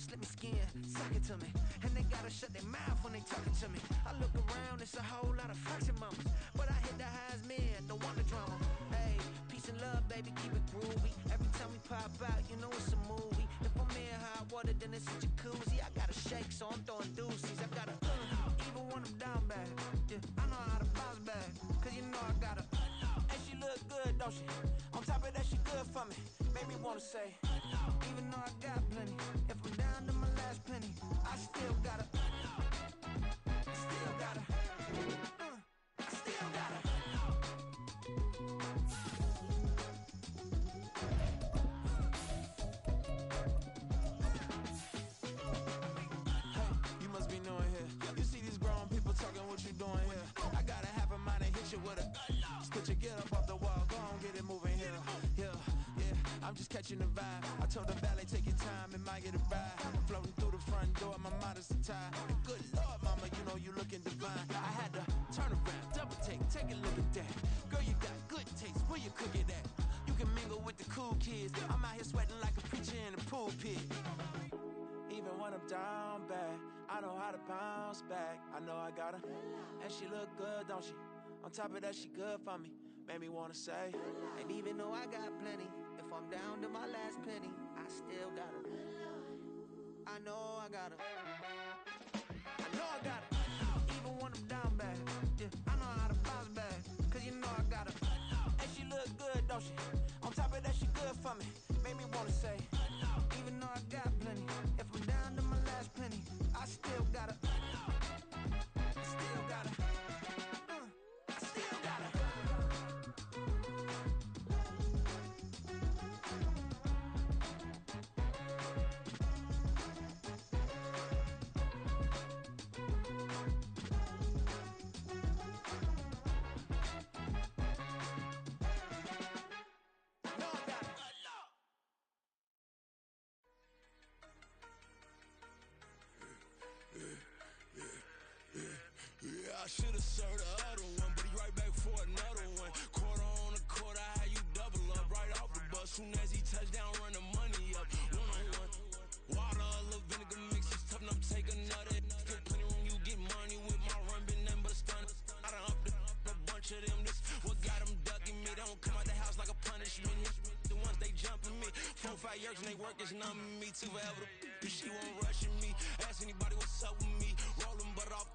flesh, let me skin, suck it to me. And they gotta shut their mouth when they talking to me. I look around, it's a whole lot of flexing mamas, but I hit the highs, man, don't want the drama. Hey, peace and love, baby, keep it groovy. Every time we pop out, you know it's a movie. If I'm in hot water, then it's a jacuzzi. I gotta shake, so I'm throwing deuces. I gotta, even when I'm down bad, yeah, I know how to bounce back, cause you know I gotta. And she look good, don't she? On top of that, she good for me. Made me wanna say, even though I got plenty, if I'm down to my last penny, I still gotta, I still gotta, I still gotta. Hey, you must be new in here. You see these grown people talking, what you doing here? I gotta have a mind and hit you with a. Put your get up off the wall, go on, get it moving here. Yeah, I'm just catching the vibe. I told the valet, take your time, it might get a ride. Floating through the front door, my mind is a tie. And good Lord, mama, you know you looking divine. I had to turn around, double take a look at that. Girl, you got good taste, where you cook it at? You can mingle with the cool kids. I'm out here sweating like a preacher in a pulpit. Even when I'm down bad, I know how to bounce back. I know I got her, and she look good, don't she? On top of that, she good for me. Made me wanna say, and even though I got plenty, if I'm down to my last penny, I still gotta. I know I gotta. I know I gotta. Even when I'm down bad, yeah, I know how to bounce back, cause you know I gotta. And she look good, don't she? On top of that, she good for me. Made me wanna say, even though I got plenty, if I'm down to my last penny, I still gotta. I still gotta. Yeah, I should've served the other one, but he right back for another one. Quarter on a quarter, how you double up right off the bus. Soon as he touch down, run the money up. One-on-one. Water, a little vinegar mix, it's tough enough, take another. Still plenty room, you get money with my run, been nothing but a stun. I done up a bunch of them, this what got them ducking me. They don't come out the house like a punishment. The ones they jumping me. 4 or 5 years and they work is numbing me. Too forever, she won't rushing me. Ask anybody what's up with me. Rolling butt off.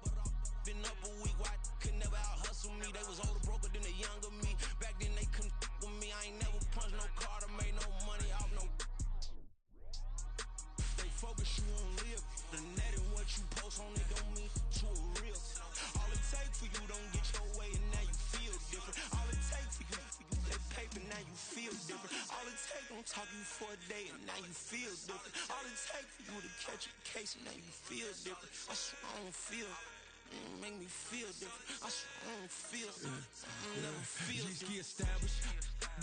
Been up a week, why could never out hustle me? They was older, broker than the younger me. Back then they couldn't with me. I ain't never punched no card or made no money off no. Stay focused, you won't live. The net and what you post on it don't mean to a real. All it take for you don't get your way and now you feel different. All it take for you that paper, now you feel different. All it take don't talk you for a day and now you feel different. All it take for you to catch a case and now you feel different. I swear I don't feel. Make me feel different. I swear I don't feel. I never feel different. G-Ski established.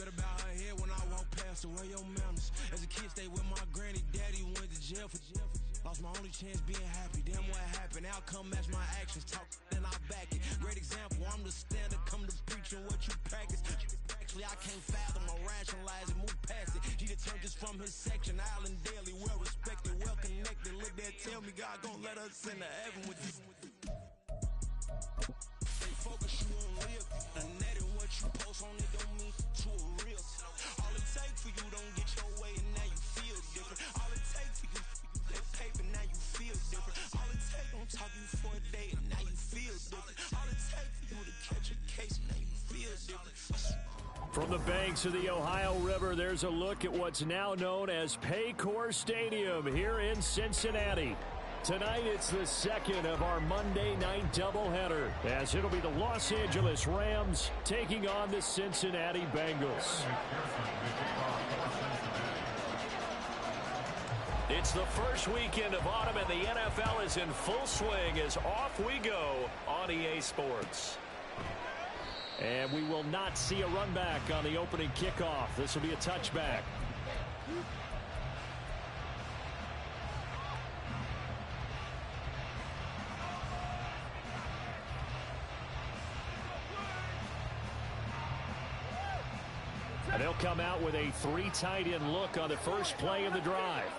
Better bow her head when I walk past her. Where your manners? As a kid, stayed with my granny. Daddy went to jail for jail. Lost my only chance being happy. Damn, what happened? Outcome match my actions. Talk, then I back it. Great example. I'm the standard. Come to preach on what you practice. Actually, I can't fathom or rationalize it. Move past it. He determined this from his section. Island Daily, well respected, well connected. Look there, tell me God gon' let us into heaven with you. Stay focused, you won't live. The net and what you post on it don't mean to a real. All it take for you don't get your way and now you feel different. All it take for you that paper, now you feel different. All it take don't talk you for a day and now you feel different. All it take for you to catch a case and now you feel different. From the banks of the Ohio River, there's a look at what's now known as Paycor Stadium here in Cincinnati. Tonight, it's the second of our Monday night doubleheader, as it'll be the Los Angeles Rams taking on the Cincinnati Bengals. It's the first weekend of autumn, and the NFL is in full swing as off we go on EA Sports. And we will not see a run back on the opening kickoff. This will be a touchback. And they'll come out with a 3 tight end look on the first play of the drive.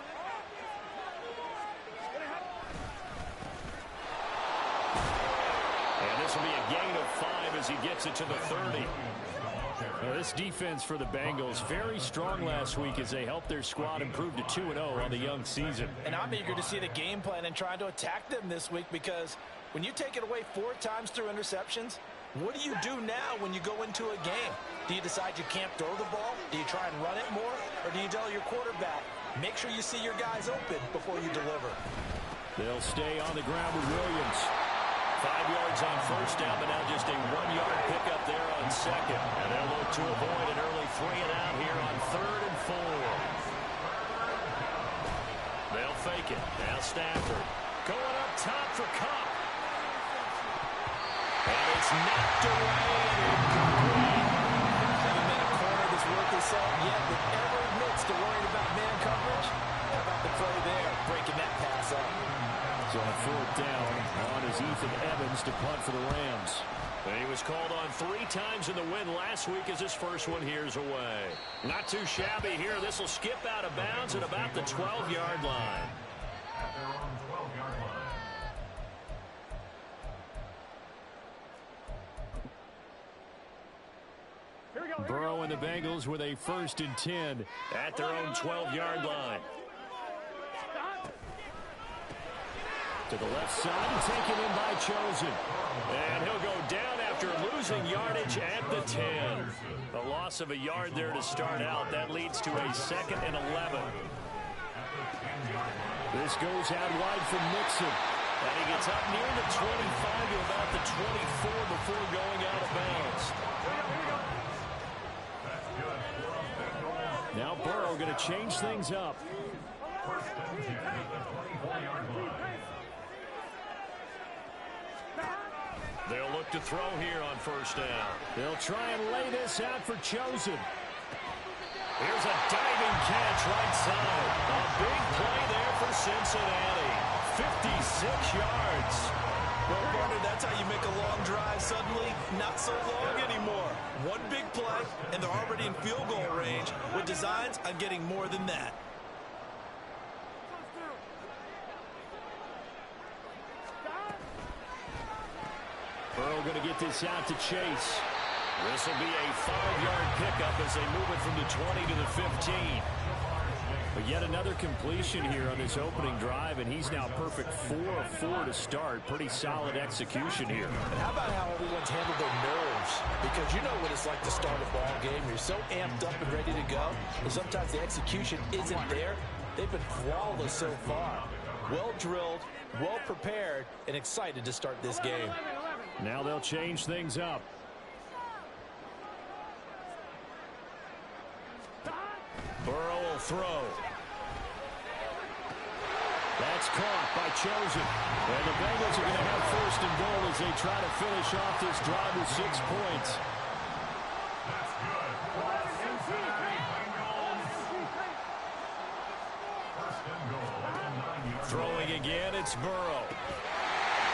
This will be a gain of 5 as he gets it to the 30. This defense for the Bengals, very strong last week as they helped their squad improve to 2-0 on the young season. And I'm eager to see the game plan and trying to attack them this week, because when you take it away 4 times through interceptions, what do you do now when you go into a game? Do you decide you can't throw the ball? Do you try and run it more? Or do you tell your quarterback, make sure you see your guys open before you deliver? They'll stay on the ground with Williams. 5 yards on first down, but now just a 1-yard pickup there on second. And they'll look to avoid an early 3-and-out here on 3rd and 4. They'll fake it. Now Stafford going up top for Kupp. And it's knocked away and incomplete. Haven't been a corner that's worth his salt yet that ever admits to worrying about man coverage. How about the play there, breaking that pass up? So on 4th down, on is Ethan Evans to punt for the Rams. And he was called on 3 times in the win last week as his first one here's away. Not too shabby here. This will skip out of bounds at about the 12-yard line. At their own 12-yard line. Burrow and the Bengals with a 1st and 10 at their own 12-yard line. To the left side and taken in by Chosen. And he'll go down after losing yardage at the 10. A loss of a yard there to start out. That leads to a 2nd and 11. This goes out wide from Nixon. And he gets up near the 25 to about the 24 before going out of bounds. Now Burrow going to change things up. They'll look to throw here on 1st down. They'll try and lay this out for Chosen. Here's a diving catch right side. A big play there for Cincinnati. 56 yards. Well, partner, that's how you make a long drive suddenly not so long anymore. One big play, and they're already in field goal range with designs on getting more than that. Burrow going to get this out to Chase. This will be a 5-yard pickup as they move it from the 20 to the 15. But yet another completion here on this opening drive, and he's now perfect 4 of 4 to start. Pretty solid execution here. And how about how everyone's handled their nerves? Because you know what it's like to start a ball game. You're so amped up and ready to go, and sometimes the execution isn't there. They've been flawless so far. Well drilled, well prepared, and excited to start this game. Now they'll change things up. Burrow will throw. That's caught by Chosen. And the Bengals are going to have 1st and goal as they try to finish off this drive with 6 points. That's good. First and goal. Throwing again, it's Burrow.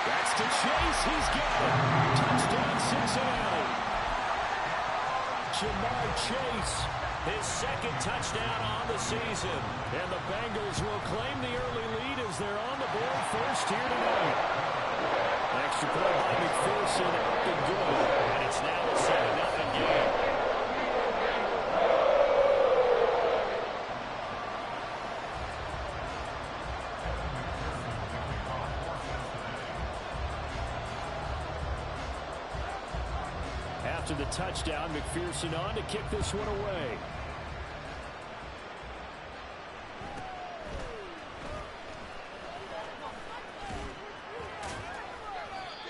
That's to Chase. He's got it. Touchdown, Cincinnati. Jamar Chase, his 2nd touchdown on the season. And the Bengals will claim the early lead as they're on the board first here tonight. Extra point by McPherson, up and good. And it's now a 7-0 game. After the touchdown, McPherson on to kick this one away.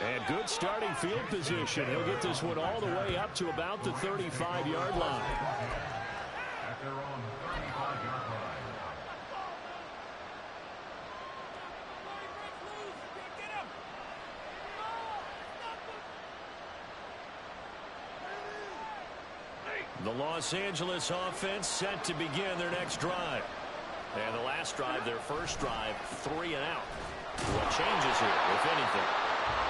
And good starting field position. He'll get this one all the way up to about the 35-yard line. At their own 35-yard line. The Los Angeles offense set to begin their next drive. And the last drive, their first drive, 3 and out. What changes here, if anything?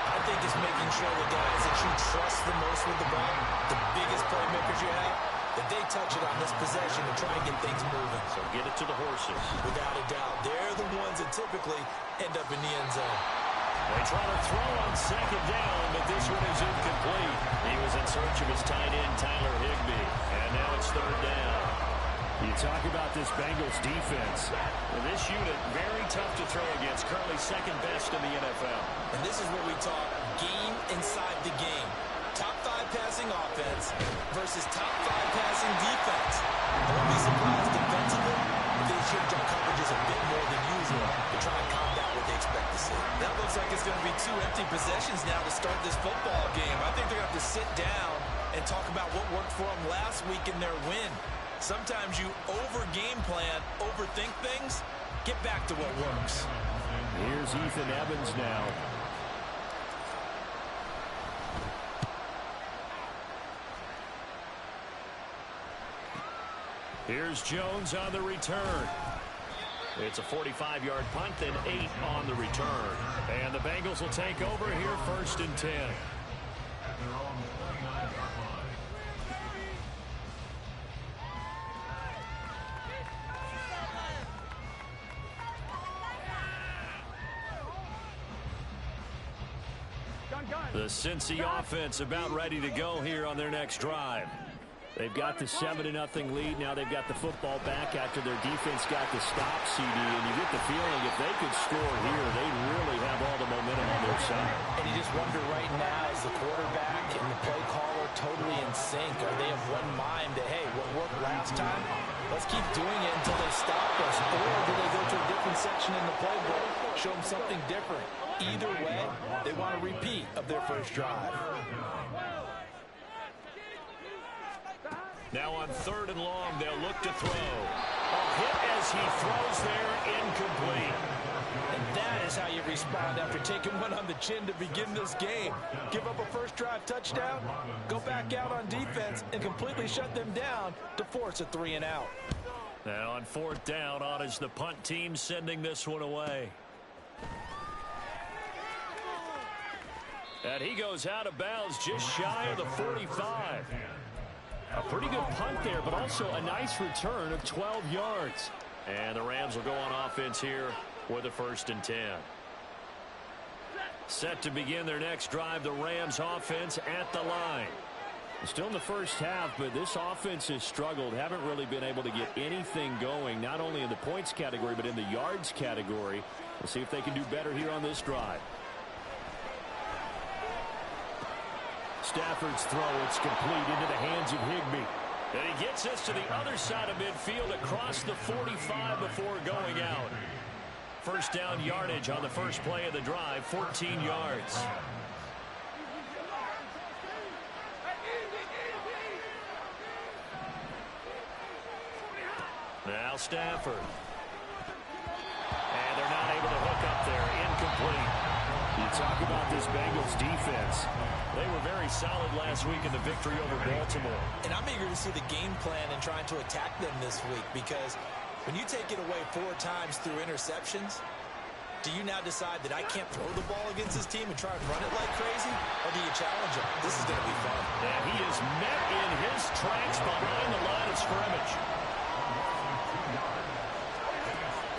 I think it's making sure the guys that you trust the most with the ball, the biggest playmakers you have, that they touch it on this possession and try and get things moving. So get it to the horses. Without a doubt, they're the ones that typically end up in the end zone. They try to throw on second down, but this one is incomplete. He was in search of his tight end, Tyler Higbee. And now it's third down. You talk about this Bengals defense. Well, this unit, very tough to throw against. Currently second best in the NFL. And this is where we talk game inside the game. Top 5 passing offense versus top 5 passing defense. I won't be surprised defensively if they change up coverages a bit more than usual to try and combat what they expect to see. That looks like it's going to be 2 empty possessions now to start this football game. I think they're going to have to sit down and talk about what worked for them last week in their win. Sometimes you over-game plan, overthink things. Get back to what works. Here's Ethan Evans now. Here's Jones on the return. It's a 45-yard punt, then 8 on the return. And the Bengals will take over here, 1st and 10. At their own 49-yard line. The Cincy offense about ready to go here on their next drive. They've got the 7-0 lead. Now they've got the football back after their defense got the stop, CD. And you get the feeling if they could score here, they really have all the momentum on their side. And you just wonder right now, is the quarterback and the play caller totally in sync? Are they of one mind that, hey, what worked last time, let's keep doing it until they stop us? Or do they go to a different section in the playbook, show them something different? Either way, they want a repeat of their first drive. Now on 3rd and long, they'll look to throw. A hit as he throws there, incomplete. And that is how you respond after taking one on the chin to begin this game. Give up a first drive touchdown, go back out on defense, and completely shut them down to force a 3-and-out. Now on 4th down, on is the punt team sending this one away. And he goes out of bounds just shy of the 45. A pretty good punt there, but also a nice return of 12 yards. And the Rams will go on offense here with a 1st and 10. Set to begin their next drive, the Rams offense at the line. Still in the first half, but this offense has struggled. Haven't really been able to get anything going, not only in the points category, but in the yards category. We'll see if they can do better here on this drive. Stafford's throw, it's complete into the hands of Higbee. And he gets us to the other side of midfield across the 45 before going out. First down yardage on the first play of the drive, 14 yards. Now Stafford. And they're not able to hook up there, incomplete. You talk about this Bengals defense. They were very solid last week in the victory over Baltimore. And I'm eager to see the game plan and trying to attack them this week, because when you take it away 4 times through interceptions, do you now decide that I can't throw the ball against this team and try and run it like crazy? Or do you challenge them? This is going to be fun. And he is met in his tracks behind the line of scrimmage.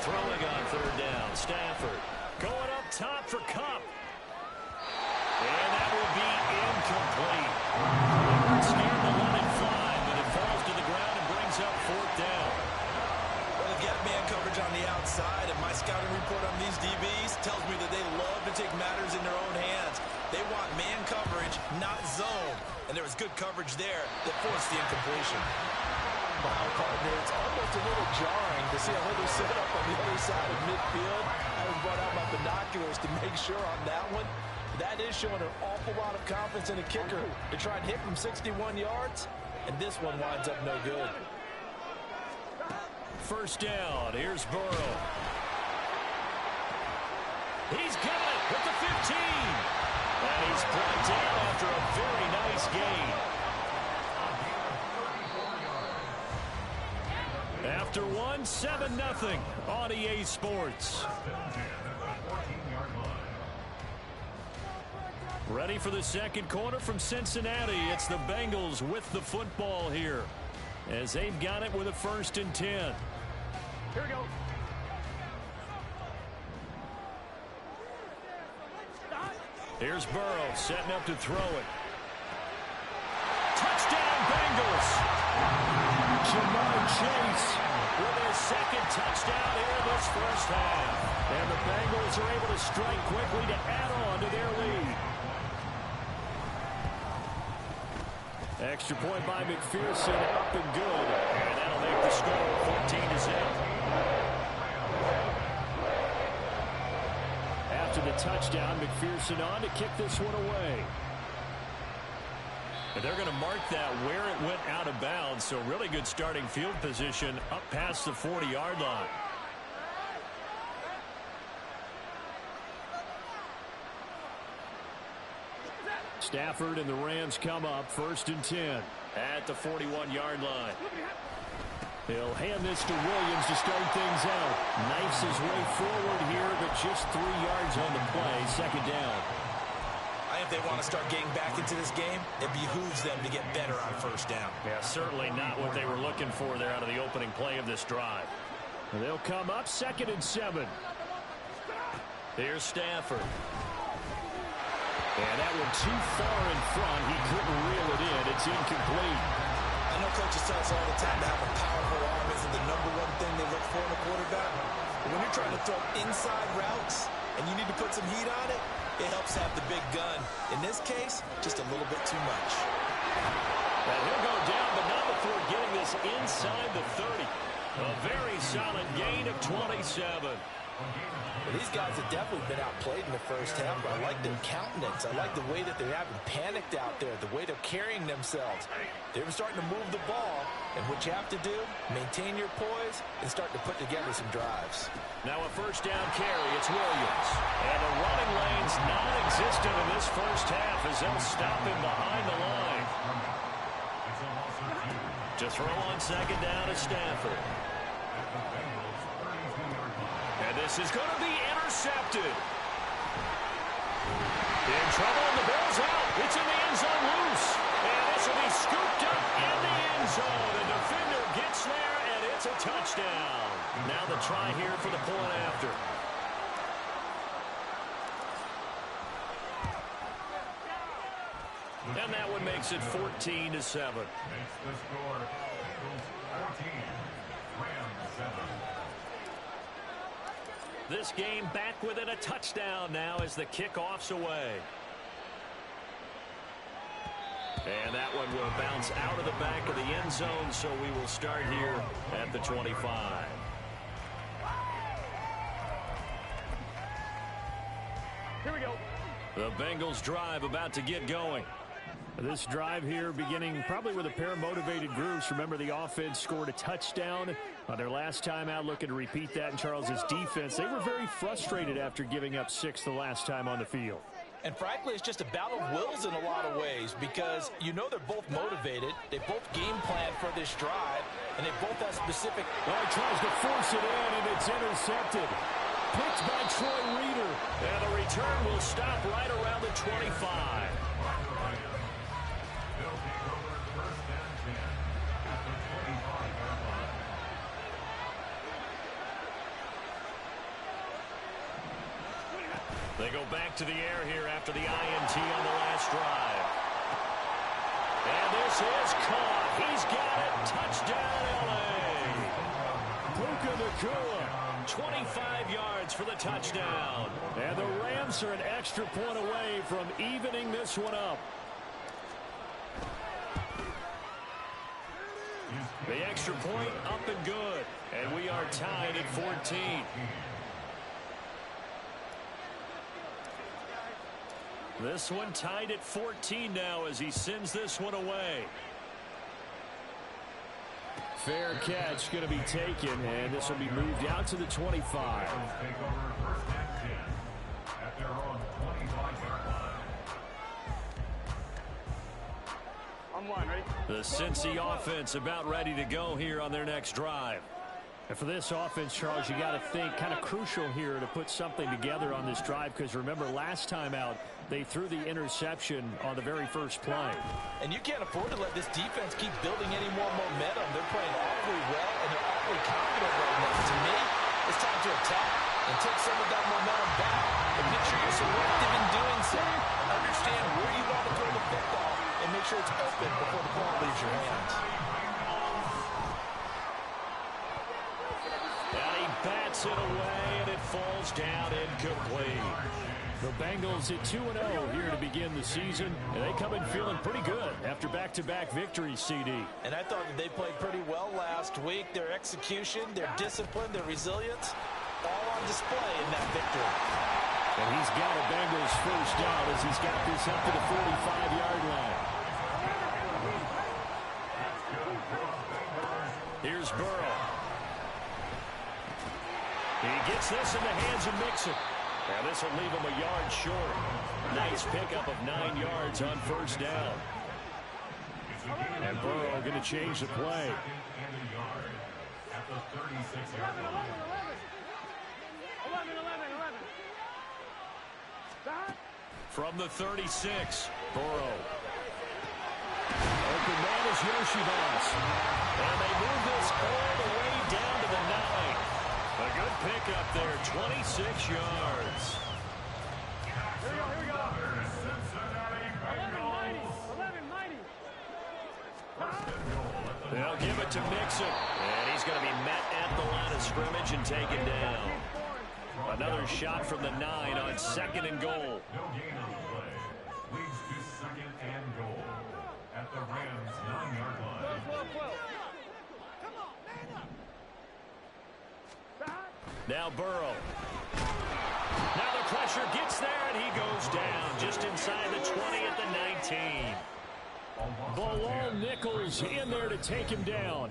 Throwing on 3rd down, Stafford going up top for Kupp. And that will be incomplete. Scared to let it fly, but it falls to the ground and brings up 4th down. Well, they've got man coverage on the outside, and my scouting report on these DBs tells me that they love to take matters in their own hands. They want man coverage, not zone. And there was good coverage there that forced the incompletion. Wow, partner, it's almost a little jarring to see a holder set up on the other side of midfield. I was brought out my binoculars to make sure on that one. That is showing an awful lot of confidence in the kicker to try and hit from 61 yards, and this one winds up no good. First down, here's Burrow. He's got it with the 15. And he's brought down after a very nice gain. After one, 7-0 on EA Sports. Ready for the second quarter from Cincinnati. It's the Bengals with the football here, as they've got it with a 1st and 10. Here we go. Here's Burrow setting up to throw it. Touchdown, Bengals. Jamar Chase with his second touchdown here this first half. And the Bengals are able to strike quickly to add on to their lead. Extra point by McPherson, up and good. And that'll make the score 14-0. After the touchdown, McPherson on to kick this one away. And they're going to mark that where it went out of bounds, so really good starting field position up past the 40-yard line. Stafford and the Rams come up 1st and 10 at the 41-yard line. He'll hand this to Williams to start things out. Knifes his way forward here, but just 3 yards on the play. 2nd down. I think if they want to start getting back into this game, it behooves them to get better on 1st down. Yeah, certainly not what they were looking for there out of the opening play of this drive. And they'll come up 2nd and 7. Here's Stafford. And that one too far in front. He couldn't reel it in. It's incomplete. I know coaches tell us all the time to have a powerful arm isn't the #1 thing they look for in a quarterback. But when you're trying to throw inside routes and you need to put some heat on it, it helps have the big gun. In this case, just a little bit too much. And he'll go down, but not before getting this inside the 30. A very solid gain of 27. Well, these guys have definitely been outplayed in the first half, but I like their countenance. I like the way that they haven't panicked out there, the way they're carrying themselves. They're starting to move the ball, and what you have to do, maintain your poise and start to put together some drives. Now a 1st down carry, it's Williams. And the running lane's non-existent in this first half as they'll stop him behind the line. To throw on 2nd down to Stafford. And this is going to be intercepted. In trouble, and the ball's out. It's in the end zone loose. And this will be scooped up in the end zone. The defender gets there, and it's a touchdown. Now the try here for the point after. And that one makes it 14-7. Makes the score 14, Rams 7. This game back within a touchdown now as the kickoff's away. And that one will bounce out of the back of the end zone, so we will start here at the 25. Here we go. The Bengals drive about to get going. This drive here beginning probably with a pair of motivated groups. Remember, the offense scored a touchdown on their last time out, looking to repeat that in Charles's defense. They were very frustrated after giving up 6 the last time on the field. And frankly, it's just a battle of wills in a lot of ways because you know they're both motivated. They both game plan for this drive, and they both have specific... Well, he tries to force it in, and it's intercepted. Picked by Troy Reeder. And the return will stop right around the 25. They go back to the air here after the INT on the last drive. And this is caught. He's got it. Touchdown, L.A. Puka Nacua, 25 yards for the touchdown. And the Rams are an extra point away from evening this one up. The extra point up and good. And we are tied at 14. This one tied at 14 now as he sends this one away. Fair catch going to be taken, and this will be moved out to the 25. Take over 1st and 10 at their own 25-yard line. I'm one, ready? The Cincy offense about ready to go here on their next drive. And for this offense, Charles, you got to think kind of crucial here to put something together on this drive because remember last time out they threw the interception on the very first play. And you can't afford to let this defense keep building any more momentum. They're playing awfully well, and they're awfully confident right now. To me, it's time to attack and take some of that momentum back. And make sure you're selective in doing so. understand where you want to throw the football and make sure it's open before the ball leaves your hands. And he bats it away, and it falls down incomplete. The Bengals at 2-0 here to begin the season, and they come in feeling pretty good after back-to-back victories, CD. And I thought that they played pretty well last week. Their execution, their discipline, their resilience, all on display in that victory. And he's got a Bengals first down as he's got this up to the 45-yard line. Here's Burrow. He gets this in the hands of Mixon. Now this will leave him a yard short. Nice pickup of 9 yards on first down. And Burrow going to change the play. From the 36, Burrow. Open man is Yoshibas. And they move this all the way down to the 9. A good pickup there, 26 yards. Here we go. Cincinnati Bengals. 11-90. They'll give it to Mixon. And he's going to be met at the line of scrimmage and taken down. Another shot from the 9 on 2nd and goal. No gain on the play. Leads to 2nd and goal at the Rams' 9-yard line. 12. Come on, man up. Now Burrow. Now the pressure gets there, and he goes down just inside the 20 at the 19. Bilal Nichols in there to take him down.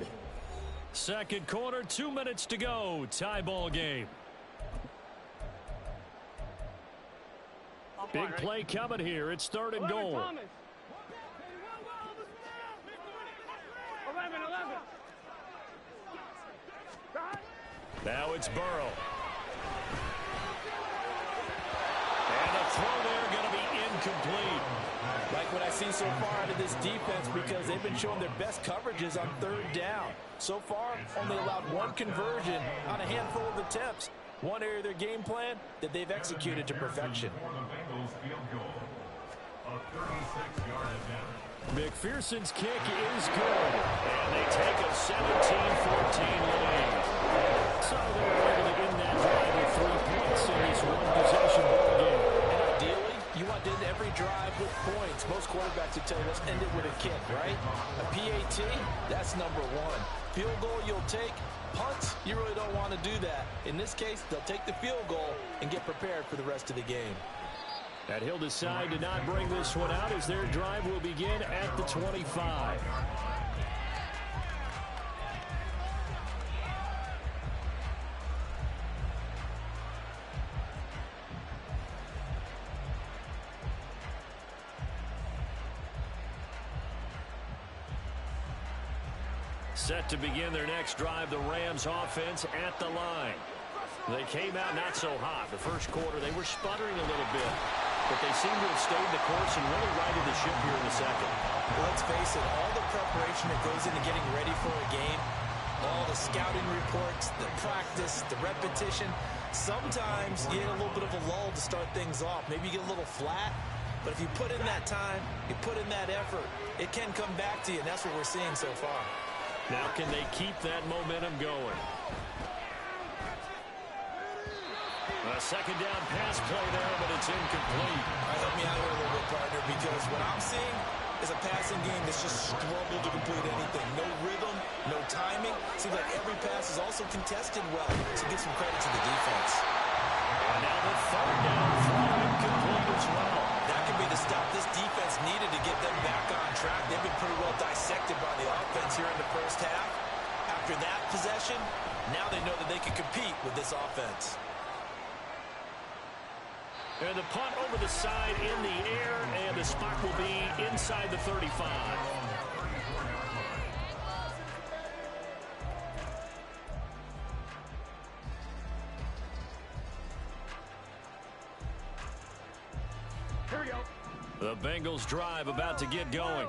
Second quarter, 2 minutes to go. Tie ball game. Big play coming here. It's 3rd and goal. 11. Now it's Burrow. And the throw there going to be incomplete. Like what I've seen so far out of this defense, because they've been showing their best coverages on 3rd down. So far, only allowed 1 conversion on a handful of attempts. One area of their game plan that they've executed to perfection. For the Bengals field goal, a 36-yard attempt. McPherson's kick is good. And they take a 17-14 lead. So they're able to end that drive with 3 points in this one-possession ball game. And ideally, you want to end every drive with points. Most quarterbacks would tell you, let's end it with a kick, right? A PAT, that's number 1. Field goal you'll take. Punts, you really don't want to do that. In this case, they'll take the field goal and get prepared for the rest of the game. And he'll decide to not bring this one out as their drive will begin at the 25. Set to begin their next drive, the Rams offense at the line. They came out not so hot. The first quarter, they were sputtering a little bit, but they seem to have stayed the course and really righted the ship here in the second. Well, let's face it, all the preparation that goes into getting ready for a game, all the scouting reports, the practice, the repetition, sometimes you get a little bit of a lull to start things off. Maybe you get a little flat, but if you put in that time, you put in that effort, it can come back to you, and that's what we're seeing so far. Now can they keep that momentum going? A second down pass play there, but it's incomplete. Help me out here a little bit, partner, because what I'm seeing is a passing game that's just struggled to complete anything. No rhythm, no timing. Seems like every pass is also contested well, so give some credit to the defense. And now the 3rd down throw incomplete as well. That could be the stop this defense needed to get them back on track. They've been pretty well dissected by the offense here in the first half. After that possession, now they know that they can compete with this offense. And the punt over the side in the air, and the spot will be inside the 35. Here we go. The Bengals drive about to get going.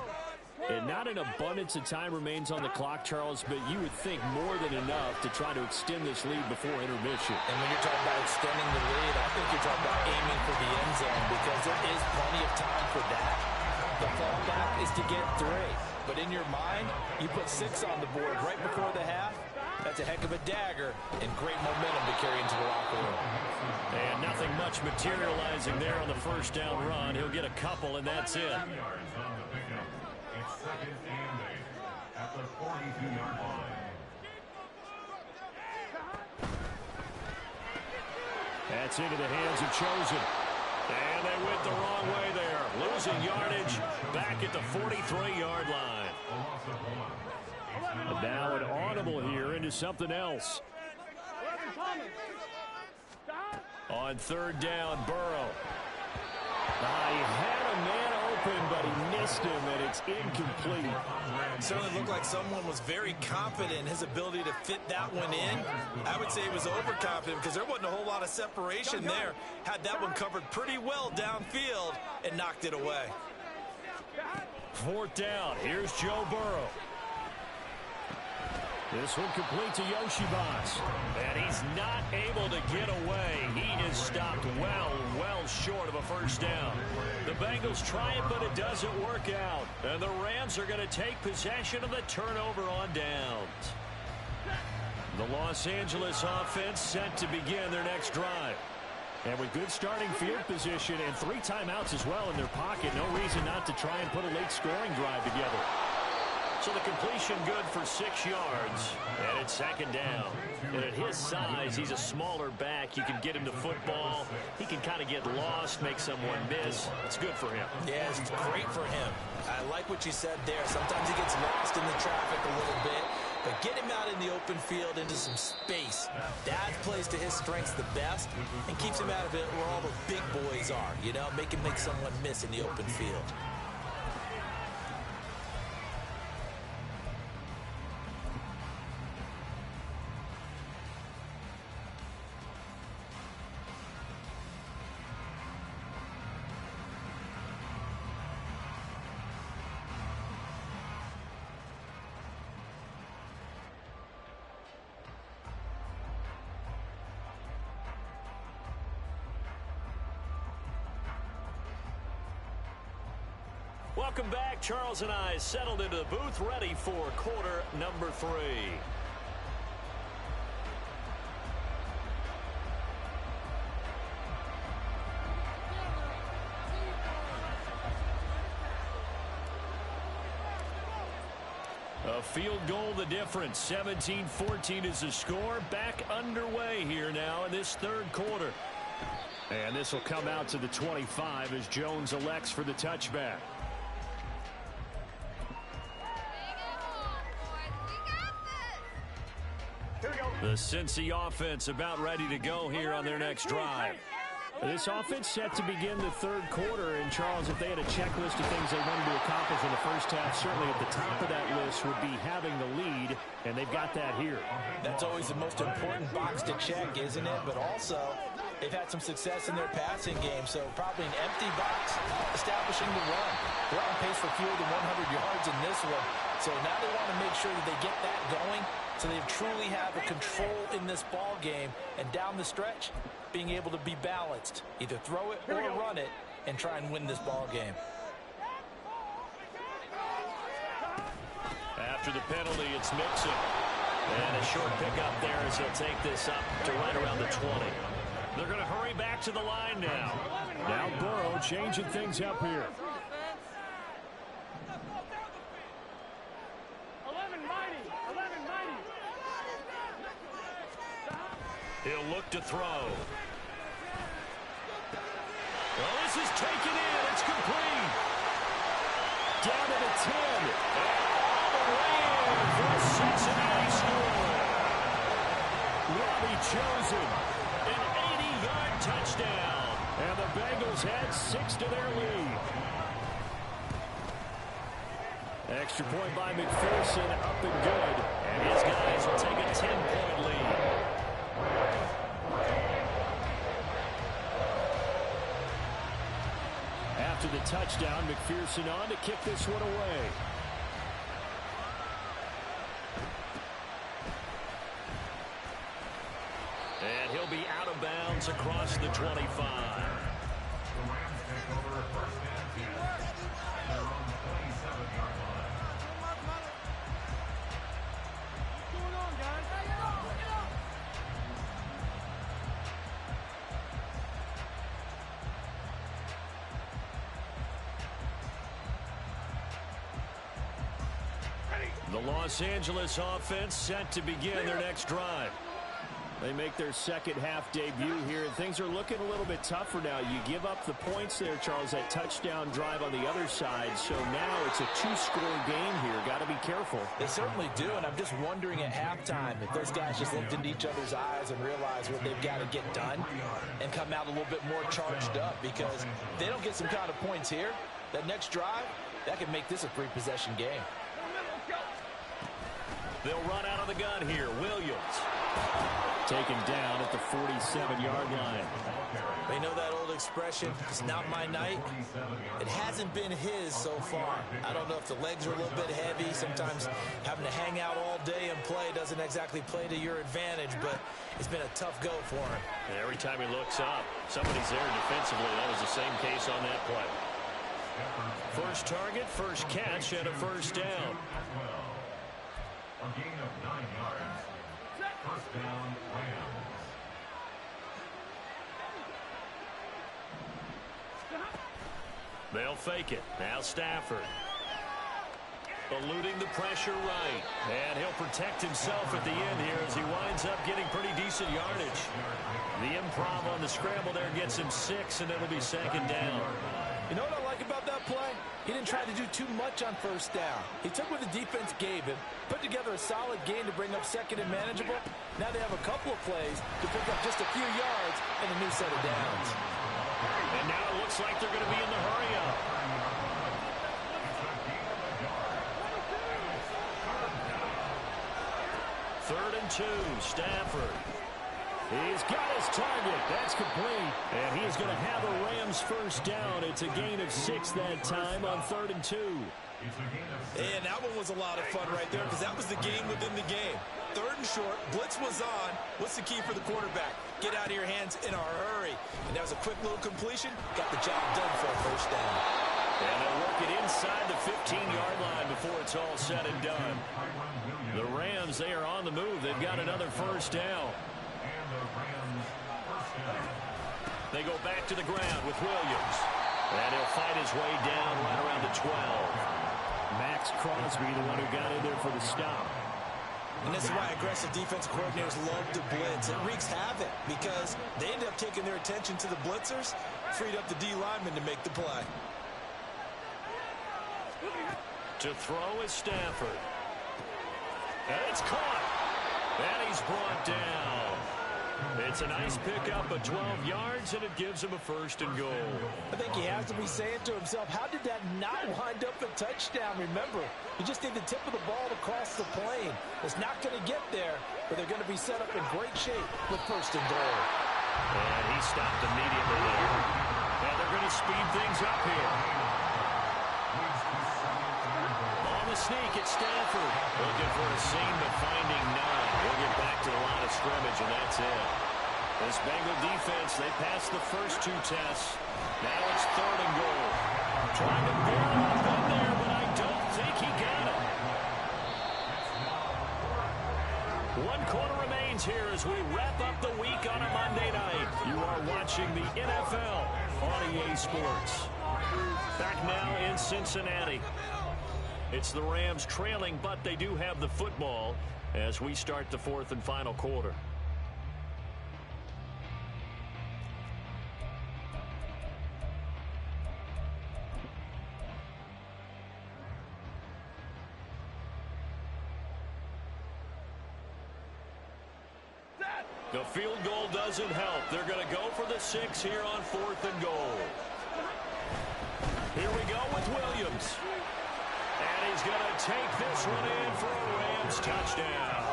And not an abundance of time remains on the clock, Charles, but you would think more than enough to try to extend this lead before intermission. And when you're talking about extending the lead, I think you're talking about aiming for the end zone because there is plenty of time for that. The fallback is to get 3. But in your mind, you put 6 on the board right before the half. That's a heck of a dagger and great momentum to carry into the locker room. And nothing much materializing there on the first down run. He'll get a couple, and that's it. Yards on the pickup. It's 2nd and 8 at the 42-yard line. That's into the hands of Chosen. And they went the wrong way there. Losing yardage back at the 43-yard line. A loss of 1. And now an audible here into something else. On 3rd down, Burrow. He had a man open, but he missed him, and it's incomplete. It certainly looked like someone was very confident in his ability to fit that one in. I would say he was overconfident because there wasn't a whole lot of separation there. Had that one covered pretty well downfield and knocked it away. 4th down. Here's Joe Burrow. This one complete to Yoshibas. And he's not able to get away. He is stopped well short of a first down. The Bengals try it, but it doesn't work out. And the Rams are going to take possession of the turnover on downs. The Los Angeles offense set to begin their next drive. And with good starting field position and 3 timeouts as well in their pocket, no reason not to try and put a late scoring drive together. So the completion good for 6 yards, and it's 2nd down. And at his size, he's a smaller back. You can get him the football. He can kind of get lost, make someone miss. It's good for him. Yeah, it's great for him. I like what you said there. Sometimes he gets lost in the traffic a little bit, but get him out in the open field into some space. That plays to his strengths the best and keeps him out of it where all the big boys are, you know, make him make someone miss in the open field. Welcome back. Charles and I settled into the booth, ready for quarter number 3. A field goal the difference. 17-14 is the score. Back underway here now in this 3rd quarter. And this will come out to the 25 as Jones elects for the touchback. The Cincy offense about ready to go here on their next drive. This offense set to begin the 3rd quarter. And, Charles, if they had a checklist of things they wanted to accomplish in the first half, certainly at the top of that list would be having the lead, and they've got that here. That's always the most important box to check, isn't it? But also, they've had some success in their passing game, so probably an empty box establishing the run. They're on pace for fewer than 100 yards in this one, so now they want to make sure that they get that going so they truly have a control in this ball game, and down the stretch, being able to be balanced, either throw it or run it, and try and win this ball game. After the penalty, it's Mixon. And a short pickup there as he'll take this up to right around the 20. They're going to hurry back to the line now. Now Burrow changing things up here. He'll look to throw. Well, this is taken in. It's complete. Down to the 10. And all the way in for a Cincinnati score. Robbie Chosen, an 80-yard touchdown. And the Bengals add 6 to their lead. Extra point by McPherson, up and good. And his guys will take a 10-point lead. After the touchdown, McPherson on to kick this one away. And he'll be out of bounds across the 25. The Rams take over first and 10 at their own 27-yard line. What's going on, guys? The Los Angeles offense set to begin their next drive. They make their second half debut here, and things are looking a little bit tougher now. You give up the points there, Charles, that touchdown drive on the other side. So now it's a two-score game here. Got to be careful. They certainly do, and I'm just wondering at halftime if those guys just looked into each other's eyes and realized what they've got to get done and come out a little bit more charged up, because if they don't get some kind of points here, that next drive, that could make this a three-possession game. They'll run out of the gun here. Williams taken down at the 47-yard line. They know that old expression, it's not my night. It hasn't been his so far. I don't know if the legs are a little bit heavy. Sometimes having to hang out all day and play doesn't exactly play to your advantage, but it's been a tough go for him. And every time he looks up, somebody's there defensively. That was the same case on that play. First target, first catch, and a first down. A gain of 9 yards. First down, Rams. They'll fake it. Now Stafford. Eluding the pressure right. And he'll protect himself at the end here as he winds up getting pretty decent yardage. The improv on the scramble there gets him 6, and it'll be second down. You know what I like about that play? He didn't try to do too much on first down. He took what the defense gave him, put together a solid game to bring up second and manageable. Now they have a couple of plays to pick up just a few yards and a new set of downs. And now it looks like they're going to be in the hurry-up. Third and 2, Stafford. He's got his target. That's complete. And he is going to have a Rams first down. It's a gain of 6 that time on 3rd and 2. And that one was a lot of fun right there, because that was the game within the game. 3rd and short, blitz was on. What's the key for the quarterback? Get out of your hands in a hurry. And that was a quick little completion. Got the job done for a first down. And they'll work it inside the 15-yard line before it's all said and done. The Rams, they are on the move. They've got another first down. They go back to the ground with Williams. And he'll fight his way down right around the 12. Max Crosby, the one who got in there for the stop. And this is why aggressive defensive coordinators love to blitz. It wreaks havoc because they end up taking their attention to the blitzers, freed up the D lineman to make the play. To throw is Stafford. And it's caught. And he's brought down. It's a nice pickup of 12 yards, and it gives him a first and goal. I think he has to be saying to himself, how did that not wind up a touchdown? Remember, you just need the tip of the ball to cross the plane. It's not going to get there, but they're going to be set up in great shape with first and goal. And he stopped immediately there. And they're going to speed things up here. On the sneak, it's Stafford. Looking for a seam, but finding none. We'll get back to the line of scrimmage, and that's it. This Bengal defense, they passed the first 2 tests. Now it's 3rd and goal. Trying to barrel up in there, but I don't think he got it. 1 quarter remains here as we wrap up the week on a Monday night. You are watching the NFL on EA Sports. Back now in Cincinnati. It's the Rams trailing, but they do have the football as we start the 4th and final quarter. The field goal doesn't help. They're going to go for the 6 here on 4th and goal. Here we go with Williams. And he's going to take this one in for a Rams touchdown.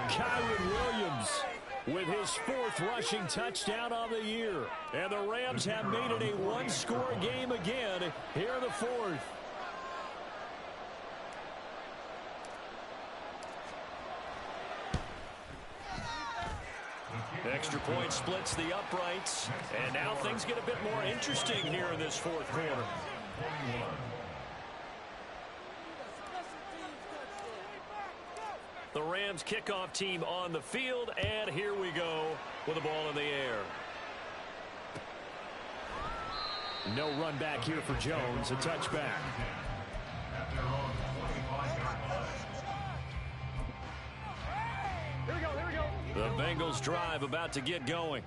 Kyren Williams with his 4th rushing touchdown of the year. And the Rams have made it a 1-score game again here in the 4th. Extra point splits the uprights. And now things get a bit more interesting here in this fourth quarter. The Rams kickoff team on the field, and here we go with the ball in the air. No run back here for Jones, a touchback. The Bengals drive about to get going.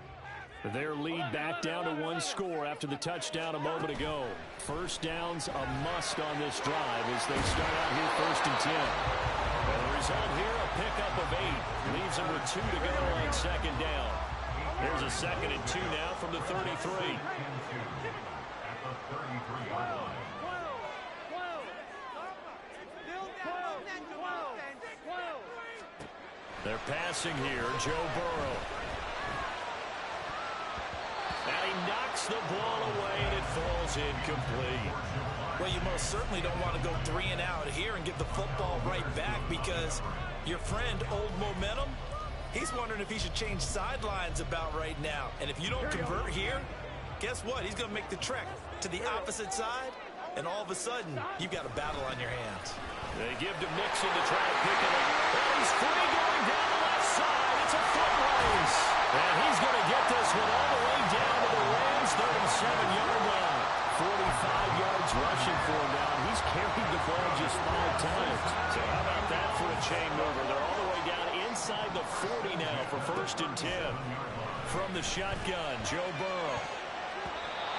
Their lead back down to one score after the touchdown a moment ago. First down's a must on this drive as they start out here 1st and 10. And the result here, a pickup of 8. Leaves them with 2 to go on 2nd down. Here's a 2nd and 2 now from the 33. They're passing here, Joe Burrow. And he knocks the ball away, and it falls incomplete. Well, you most certainly don't want to go 3 and out here and give the football right back because your friend, Old Momentum, he's wondering if he should change sidelines about right now. And if you don't convert here, guess what? He's going to make the trek to the opposite side, and all of a sudden, you've got a battle on your hands. They give to Mixon to try to pick it up. And he's free going down the left side. It's a foot race. And he's going to get this one all the way down to the Rams' 37-yard line. 45 yards rushing for him now. He's carried the ball just 5 times. So how about that for a chain mover? They're all the way down inside the 40 now for 1st and 10. From the shotgun, Joe Burrow.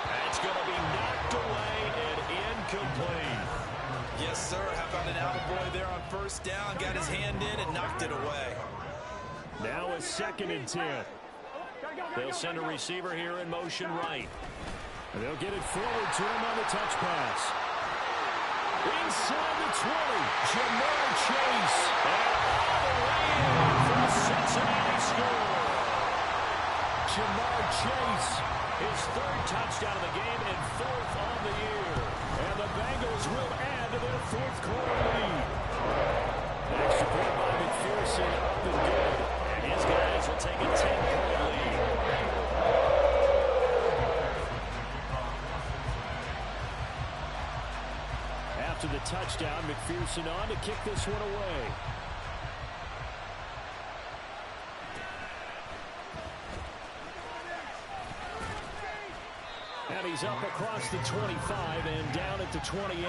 That's going to be knocked away and incomplete. Yes, sir. How about an attaboy there on 1st down? Got his hand in and knocked it away. Now a 2nd and 10. They'll send a receiver here in motion right. And they'll get it forward to him on the touch pass. Inside the 20, Jamar Chase. And all the way in for a Cincinnati score. Jamar Chase, his 3rd touchdown of the game and 4th on the year. And the Bengals will add to their 4th quarter lead. Extra point by McPherson, up and good. And his guys will take a 10-point lead. After the touchdown, McPherson on to kick this one away. And he's up across the 25 and down at the 28.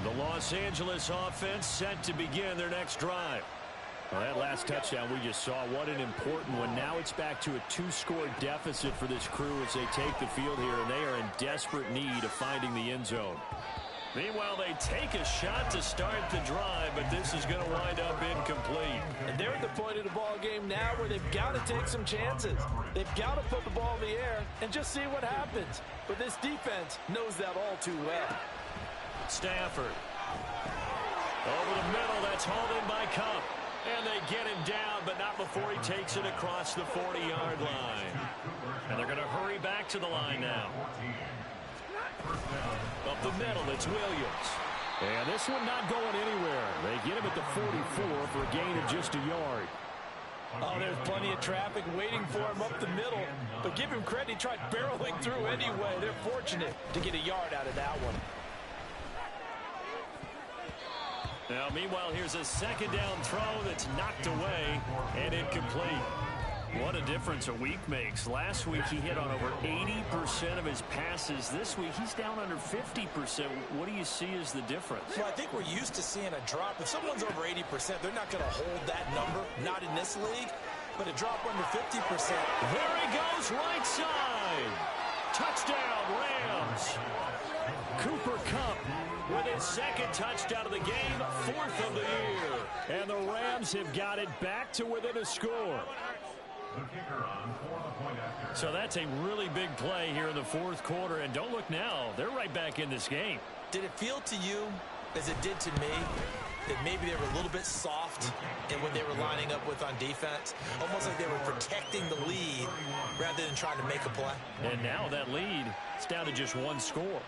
The Los Angeles offense set to begin their next drive. Well, that last touchdown we just saw, what an important one. Now it's back to a 2-score deficit for this crew as they take the field here, and they are in desperate need of finding the end zone. Meanwhile, they take a shot to start the drive, but this is going to wind up incomplete. And they're at the point of the ball game now where they've got to take some chances. They've got to put the ball in the air and just see what happens. But this defense knows that all too well. Stafford. Over the middle, that's hauled in by Kupp. And they get him down, but not before he takes it across the 40-yard line. And they're going to hurry back to the line now. Up the middle, it's Williams. And this one not going anywhere. They get him at the 44 for a gain of just a yard. Oh, there's plenty of traffic waiting for him up the middle. But give him credit, he tried barreling through anyway. They're fortunate to get a yard out of that one. Now, meanwhile, here's a 2nd down throw that's knocked away and incomplete. What a difference a week makes. Last week, he hit on over 80% of his passes. This week, he's down under 50%. What do you see as the difference? Well, I think we're used to seeing a drop. If someone's over 80%, they're not going to hold that number. Not in this league. But a drop under 50%. There he goes, right side. Touchdown, Rams. Cooper Kupp with his 2nd touchdown of the game, 4th of the year. And the Rams have got it back to within a score. So that's a really big play here in the 4th quarter. And don't look now, they're right back in this game. Did it feel to you, as it did to me, that maybe they were a little bit soft in what they were lining up with on defense? Almost like they were protecting the lead rather than trying to make a play. And now that lead, it's down to just 1 score.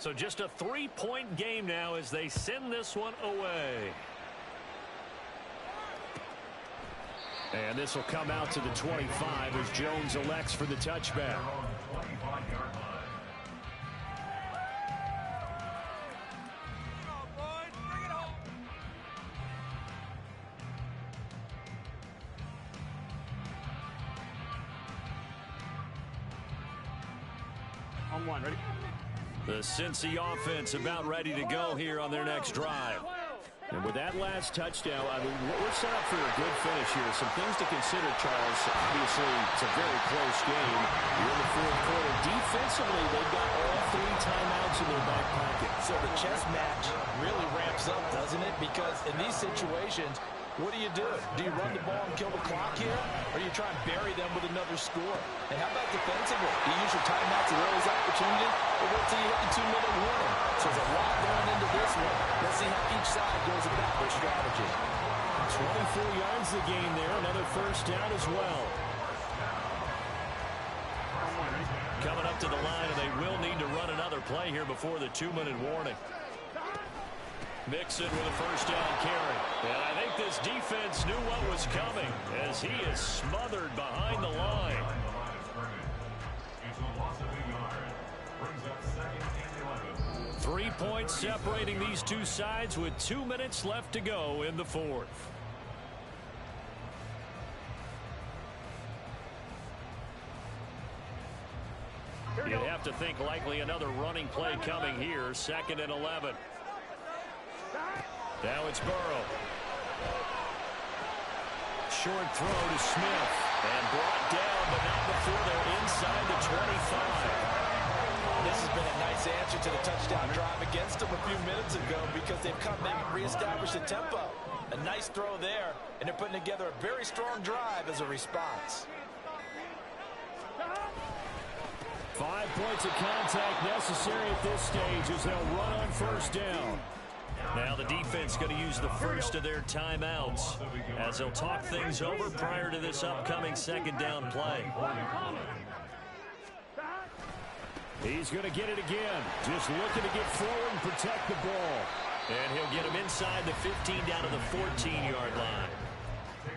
So just a 3-point game now as they send this one away. And this will come out to the 25 as Jones elects for the touchback. On one, ready? The Cincy offense about ready to go here on their next drive. And with that last touchdown, I mean, we're set up for a good finish here. Some things to consider, Charles. Obviously, it's a very close game. You're in the fourth quarter. Defensively, they've got all 3 timeouts in their back pocket. So the chess match really ramps up, doesn't it? Because in these situations, what do? Do you run the ball and kill the clock here? Or do you try and bury them with another score? And how about defensively? Do you use your timeouts at early opportunity? Or wait till you hit the 2-minute warning? So there's a lot going into this one. Let's see how each side goes about their strategy. 24 yards the game there. Another first down as well. Coming up to the line, and they will need to run another play here before the 2-minute warning. Mixon with a first down carry. And I think this defense knew what was coming as he is smothered behind the line. It's a loss of a yard. Brings up 2nd and 11. 3 points separating these two sides with 2 minutes left to go in the fourth. You'd have to think likely another running play coming here. 2nd and 11. Now it's Burrow. Short throw to Smith. And brought down, but not before they're inside the 25. This has been a nice answer to the touchdown drive against them a few minutes ago because they've come out and reestablished the tempo. A nice throw there, and they're putting together a very strong drive as a response. 5 points of contact necessary at this stage as they'll run on first down. Now the defense going to use the first of their timeouts as they'll talk things over prior to this upcoming 2nd down play. He's going to get it again. Just looking to get forward and protect the ball. And he'll get him inside the 15 down to the 14-yard line.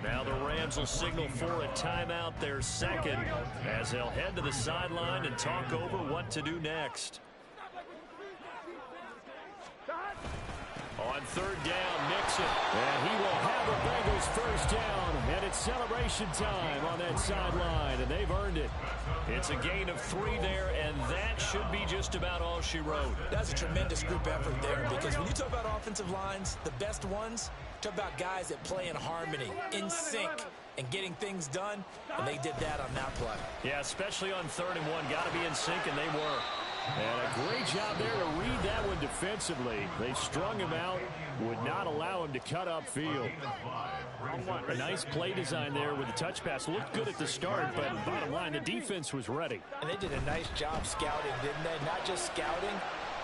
Now the Rams will signal for a timeout, their second, as they'll head to the sideline and talk over what to do next. On 3rd down, Mixon. And he will have the Bengals first down. And it's celebration time on that sideline, and they've earned it. It's a gain of 3 there, and that should be just about all she wrote. That's a tremendous group effort there because when you talk about offensive lines, the best ones, talk about guys that play in harmony, in sync, and getting things done, and they did that on that play. Yeah, especially on 3rd and 1. Got to be in sync, and they were. And a great job there to read that one defensively. They strung him out, would not allow him to cut upfield. A nice play design there with the touch pass. Looked good at the start, but bottom line, the defense was ready. And they did a nice job scouting, didn't they? Not just scouting,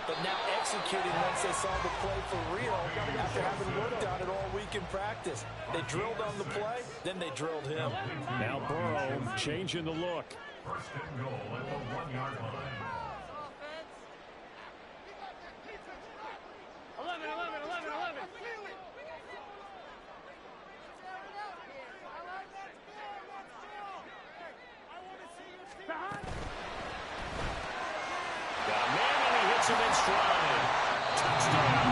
but now executing once they saw the play for real after having worked on it all week in practice. They drilled on the play, then they drilled him. Now Burrow changing the look. 1st and goal at the 1-yard line. 11. Got a man, and he hits him in stride. Touchdown.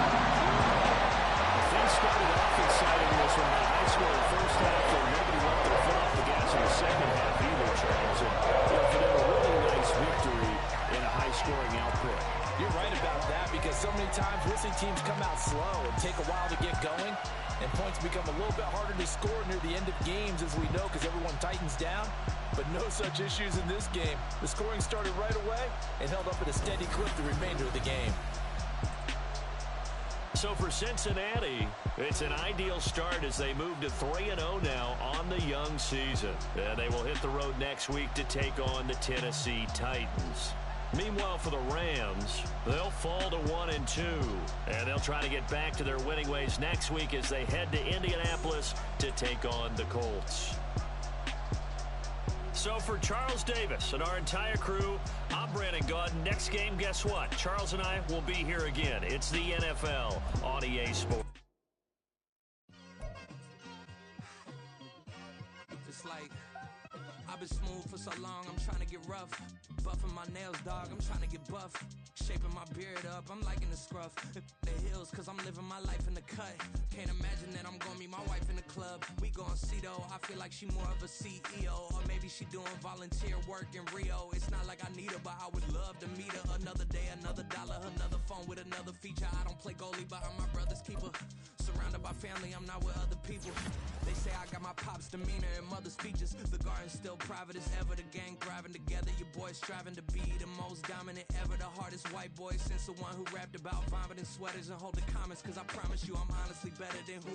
Things started off exciting in this one. High score in the first half, and nobody left their foot off the gas in the second half either, Charles. And for them, a really nice victory in a high-scoring output. You're right about that because so many times we'll see teams come out slow and take a while to get going, and points become a little bit harder to score near the end of games, as we know, because everyone tightens down. But no such issues in this game. The scoring started right away and held up at a steady clip the remainder of the game. So for Cincinnati, it's an ideal start as they move to 3-0 now on the young season. And they will hit the road next week to take on the Tennessee Titans. Meanwhile, for the Rams, they'll fall to 1-2, and they'll try to get back to their winning ways next week as they head to Indianapolis to take on the Colts. So for Charles Davis and our entire crew, I'm Brandon Gaudin. Next game, guess what? Charles and I will be here again. It's the NFL on EA Sports. It's like I've been smooth for so long, I'm trying to get rough. Buffing my nails, dog, I'm trying to get buff. Shaping my beard up, I'm liking the scruff. The hills, cause I'm living my life in the cut. Can't imagine that I'm gonna meet my wife in the club. We gon' see though, I feel like she more of a CEO. Or maybe she doing volunteer work in Rio. It's not like I need her, but I would love to meet her. Another day, another dollar, another phone with another feature. I don't play goalie, but I'm my brother's keeper. Surrounded by family, I'm not with other people. They say I got my pop's demeanor and mother's features. The garden's still private as ever, the gang thriving together. Your boys striving to be the most dominant ever. The hardest white boy since the one who rapped about vomiting sweaters and holding comments. Cause I promise you I'm honestly better than whoever